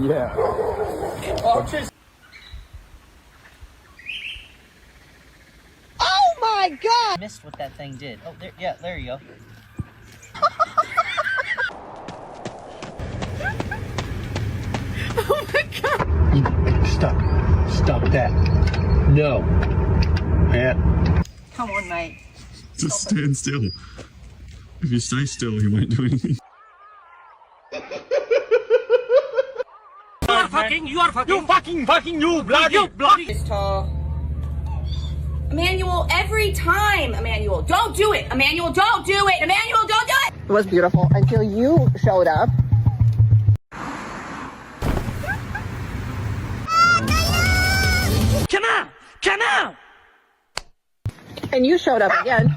Yeah. Oh my God! Missed what that thing did. Oh, there, yeah, there you go. Oh my God! Stop that. No. Yeah. Come on, mate. Just stand still. If you stay still, he won't do anything. This tall. Emmanuel, every time. Emmanuel, don't do it. Emmanuel, don't do it. Emmanuel, don't do it. It was beautiful until you showed up. Come on! Come on! And you showed up again.